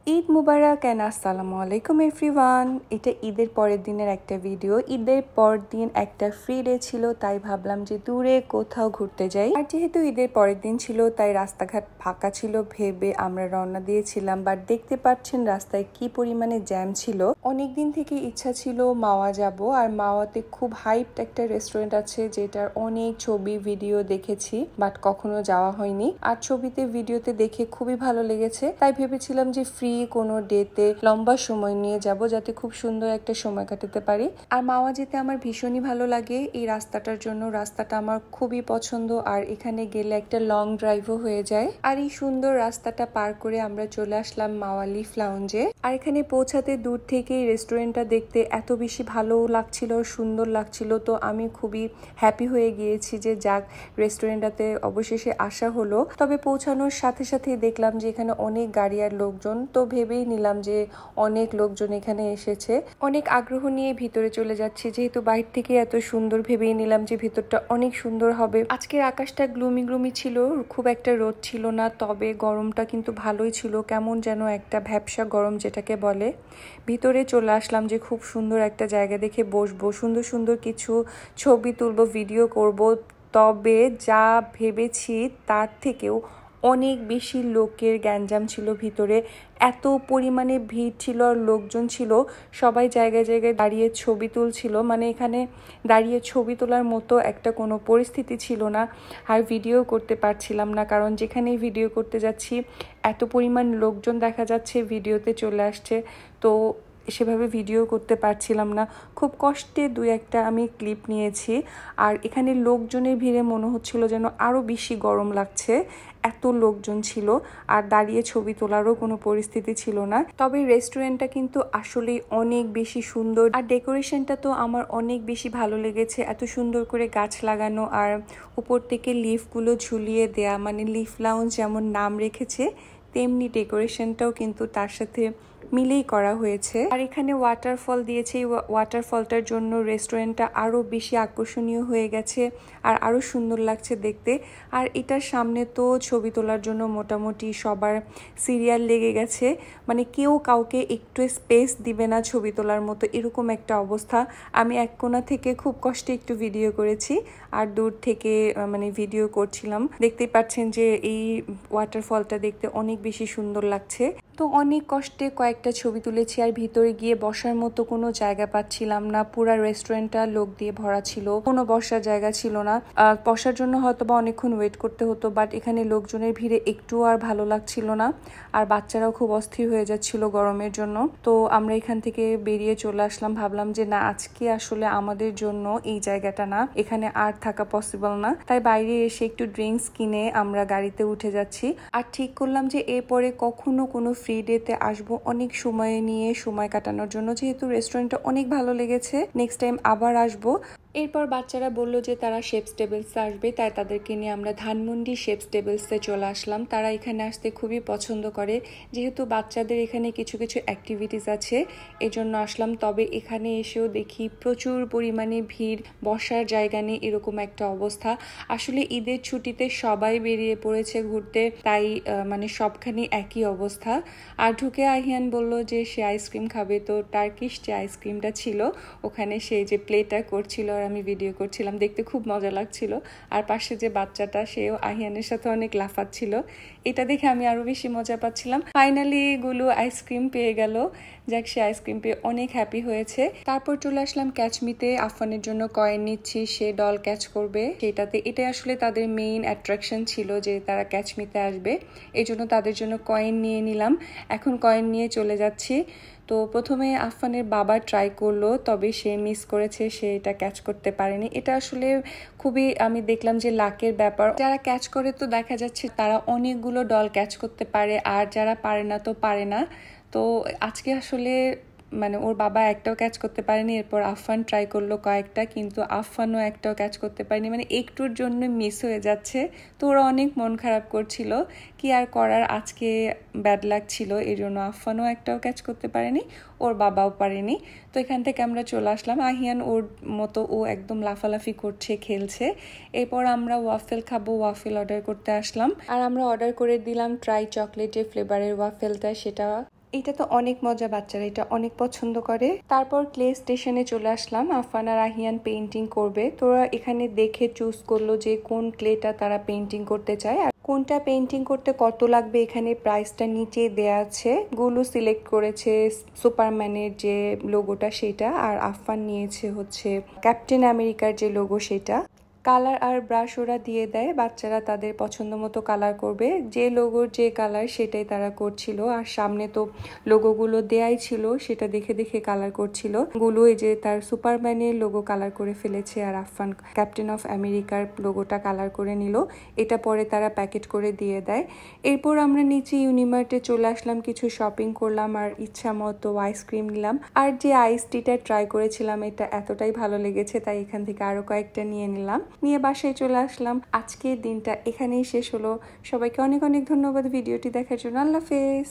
ঈদ মুবারক and আসসালামু আলাইকুম everyone. এটা ঈদের পরের দিনের একটা ভিডিও। ঈদের পর দিন একটা ফ্রি ডে ছিল, তাই ভাবলাম যে দূরে কোথাও ঘুরতে যাই। আর যেহেতু ঈদের পরের দিন ছিল তাই রাস্তাঘাট ফাঁকা ছিল ভেবে আমরা রওনা দিয়েছিলাম। বাট দেখতে পাচ্ছেন রাস্তায় কি পরিমাণে জ্যাম ছিল। অনেকদিন থেকে ইচ্ছা ছিল মাওয়া যাব, আর মাওয়াতে খুব হাইপড একটা রেস্টুরেন্ট আছে যেটার অনেক ছবি ভিডিও দেখেছি, বাট কখনো যাওয়া হয়নি। আর ছবিতে ভিডিওতে দেখে খুবই ভালো লেগেছে, তাই ভেবেছিলাম যে ফ্রি কোনো ডেতে লম্বা সময় নিয়ে যাব যাতে খুব সুন্দর একটা সময় কাটাতে পারি। আর মাওয়া যেতে আমার ভীষণই ভালো লাগে এই রাস্তাটার জন্য। রাস্তাটা আমার খুবই পছন্দ, আর এখানে গেলে একটা লং ড্রাইভও হয়ে যায়। আর এই সুন্দর রাস্তাটা পার করে আমরা চলে আসলাম মাওয়া লিফ লাউঞ্জে। আর এখানে পৌঁছাতে দূর থেকে রেস্টুরেন্টটা দেখতে এত বেশি ভালো লাগছিল, সুন্দর লাগছিল, তো আমি খুবই হ্যাপি হয়ে গিয়েছি যে যাক রেস্টুরেন্টটাতে অবশেষে আসা হলো। তবে পৌঁছানোর সাথে সাথেই দেখলাম যে এখানে অনেক গাড়ি আর লোকজন, তো ভেবেই নিলাম যে অনেক লোকজন এখানে এসেছে। অনেক আগ্রহ নিয়ে ভিতরে চলে যাচ্ছি, যেহেতু বাইরে থেকে এত সুন্দর ভেবেই নিলাম যে ভিতরটা অনেক সুন্দর হবে। আজকের আকাশটা গ্লুমি গ্লুমি ছিল, খুব একটা রোদ ছিল না, তবে গরমটা কিন্তু ভালোই ছিল, কেমন যেন একটা ভ্যাপসা গরম যেটাকে বলে। ভিতরে চলে আসলাম যে খুব সুন্দর একটা জায়গা দেখে বসবো, সুন্দর সুন্দর কিছু ছবি তুলবো, ভিডিও করব। তবে যা ভেবেছি তার থেকেও অনেক বেশি লোকের গ্যাঞ্জাম ছিল ভিতরে। এত পরিমাণে ভিড় ছিল আর লোকজন ছিল, সবাই জায়গায় জায়গায় দাঁড়িয়ে ছবি তুলছিল। মানে এখানে দাঁড়িয়ে ছবি তোলার মতো একটা কোনো পরিস্থিতি ছিল না, আর ভিডিও করতে পারছিলাম না, কারণ যেখানেই ভিডিও করতে যাচ্ছি এত পরিমাণ লোকজন দেখা যাচ্ছে ভিডিওতে চলে আসছে, তো সেভাবে ভিডিও করতে পারছিলাম না। খুব কষ্টে দুই একটা আমি ক্লিপ নিয়েছি। আর এখানে লোকজনের ভিড়ে মনে হচ্ছিল যেন আরও বেশি গরম লাগছে, এত লোকজন ছিল, আর দাঁড়িয়ে ছবি তোলারও কোনো পরিস্থিতি ছিল না। তবে রেস্টুরেন্টটা কিন্তু আসলেই অনেক বেশি সুন্দর, আর ডেকোরেশনটা তো আমার অনেক বেশি ভালো লেগেছে। এত সুন্দর করে গাছ লাগানো, আর উপর থেকে লিফগুলো ঝুলিয়ে দেয়া, মানে লিফ লাউঞ্জ যেমন নাম রেখেছে তেমনি ডেকোরেশনটাও কিন্তু তার সাথে মিলেই করা হয়েছে। আর এখানে ওয়াটারফল দিয়েছে, এই ওয়াটারফলটার জন্য রেস্টুরেন্টটা আরও বেশি আকর্ষণীয় হয়ে গেছে আর আরও সুন্দর লাগছে দেখতে। আর এটার সামনে তো ছবি তোলার জন্য মোটামুটি সবার সিরিয়াল লেগে গেছে, মানে কেউ কাউকে একটু স্পেস দিবে না ছবি তোলার মতো, এরকম একটা অবস্থা। আমি এক কোণা থেকে খুব কষ্টে একটু ভিডিও করেছি, আর দূর থেকে মানে ভিডিও করছিলাম। দেখতেই পাচ্ছেন যে এই ওয়াটারফলটা দেখতে অনেক বেশি সুন্দর লাগছে। তো অনেক কষ্টে কয়েকটা ছবি তুলেছি, আর ভিতরে গিয়ে বসার মতো কোনো জায়গা পাচ্ছিলাম না। পুরা রেস্টুরেন্টটা লোক দিয়ে ভরা ছিল, কোনো বসার জায়গা ছিল না। বসার জন্য হয়তো বা অনেকক্ষণ ওয়েট করতে হতো, বাট এখানে লোকজনের ভিড়ে একটু আর ভালো লাগছিল না, আর বাচ্চারাও খুব অস্থির হয়ে যাচ্ছিল গরমের জন্য। তো আমরা এখান থেকে বেরিয়ে চলে আসলাম, ভাবলাম যে না, আজকে আসলে আমাদের জন্য এই জায়গাটা না, এখানে আর থাকা পসিবল না। তাই বাইরে এসে একটু ড্রিঙ্কস কিনে আমরা গাড়িতে উঠে যাচ্ছি। আর ঠিক করলাম যে এরপরে কখনো কোনো ফ্রি ডেতে আসবো, অনেক সময় নিয়ে সময় কাটানোর জন্য, যেহেতু রেস্টুরেন্টটা অনেক ভালো লেগেছে, নেক্সট টাইম আবার আসবো। এরপর বাচ্চারা বলল যে তারা শেপস টেবিলসে আসবে, তাই তাদেরকে নিয়ে আমরা ধানমন্ডি শেপস টেবিলসে চলে আসলাম। তারা এখানে আসতে খুবই পছন্দ করে, যেহেতু বাচ্চাদের এখানে কিছু কিছু অ্যাক্টিভিটিস আছে, এজন্য আসলাম। তবে এখানে এসেও দেখি প্রচুর পরিমাণে ভিড়, বসার জায়গা নেই, এরকম একটা অবস্থা। আসলে ঈদের ছুটিতে সবাই বেরিয়ে পড়েছে ঘুরতে, তাই মানে সবখানে একই অবস্থা। আর ঢুকে আহিয়ান বলল যে সে আইসক্রিম খাবে, তো টার্কিশ যে আইসক্রিমটা ছিল ওখানে সে যে প্লেটা করছিল আর আমি ভিডিও করছিলাম, দেখতে খুব মজা লাগছিল। আর পাশে যে বাচ্চাটা সেও আহিয়ানের সাথে অনেক লাফাচ্ছিল, এটা দেখে আমি আরো বেশি মজা পাচ্ছিলাম। ফাইনালি গুলো আইসক্রিম পেয়ে গেল, যাক সে আইসক্রিম পেয়ে অনেক হ্যাপি হয়েছে। তারপর চলে আসলাম ক্যাচমিতে, আফানের জন্য কয়েন নিচ্ছি, সে ডল ক্যাচ করবে সেটাতে। এটাই আসলে তাদের মেইন অ্যাট্রাকশন ছিল যে তারা ক্যাচমিতে আসবে, এই জন্য তাদের জন্য কয়েন নিয়ে নিলাম। এখন কয়েন নিয়ে চলে যাচ্ছি। তো প্রথমে আফানের বাবা ট্রাই করলো, তবে সে মিস করেছে, সে এটা ক্যাচ করতে পারেনি। এটা আসলে খুবই, আমি দেখলাম যে লাকের ব্যাপার। যারা ক্যাচ করে তো দেখা যাচ্ছে তারা অনেকগুলো ডল ক্যাচ করতে পারে, আর যারা পারে না তো পারে না। তো আজকে আসলে মানে ওর বাবা একটাও ক্যাচ করতে পারেনি। এরপর আফফান ট্রাই করলো কয়েকটা, কিন্তু আফফানও একটাও ক্যাচ করতে পারেনি, মানে একটুর জন্য মিস হয়ে যাচ্ছে। তো ওরা অনেক মন খারাপ করছিল, কি আর করার, আজকে ব্যাড লাক ছিল, এই জন্য আফফানও একটাও ক্যাচ করতে পারেনি, ওর বাবাও পারেনি। তো এখান থেকে আমরা চলে আসলাম। আহিয়ান ওর মতো ও একদম লাফালাফি করছে, খেলছে। এরপর আমরা ওয়াফেল খাবো, ওয়াফেল অর্ডার করতে আসলাম। আর আমরা অর্ডার করে দিলাম ট্রাই চকলেটের ফ্লেভারের ওয়াফেলটা, সেটা এটা তো অনেক মজা, বাচ্চারা এটা অনেক পছন্দ করে। তারপর ক্লে স্টেশনে চলে আসলাম। আফান আর আহিয়ান পেইন্টিং করবে। তোরা এখানে দেখে চুজ করলো যে কোন ক্লেটা তারা পেইন্টিং করতে চায় আর কোনটা পেইন্টিং করতে কত লাগবে। এখানে প্রাইসটা নিচে দেয়া আছে। গুলু সিলেক্ট করেছে সুপারম্যানের যে লোগোটা সেটা, আর আফান নিয়েছে হচ্ছে ক্যাপ্টেন আমেরিকার যে লোগো সেটা। কালার আর ব্রাশ ওরা দিয়ে দেয়, বাচ্চারা তাদের পছন্দ মতো কালার করবে। যে লোগোর যে কালার সেটাই তারা করছিল। আর সামনে তো লোগোগুলো দেয়াই ছিল, সেটা দেখে দেখে কালার করছিল। গুলো এই যে তার সুপারম্যানের লোগো কালার করে ফেলেছে, আর আফান ক্যাপ্টেন অফ আমেরিকার লোগোটা কালার করে নিল। এটা পরে তারা প্যাকেট করে দিয়ে দেয়। এরপর আমরা নিচে ইউনিমার্টে চলে আসলাম, কিছু শপিং করলাম আর ইচ্ছা মতো আইসক্রিম নিলাম। আর যে আইস টিটা ট্রাই করেছিলাম এটা এতটাই ভালো লেগেছে, তাই এখান থেকে আরো কয়েকটা নিয়ে নিলাম, নিয়ে বাসায় চলে আসলাম। আজকের দিনটা এখানেই শেষ হলো। সবাইকে অনেক অনেক ধন্যবাদ ভিডিওটি দেখার জন্য। আল্লাহ হাফেজ।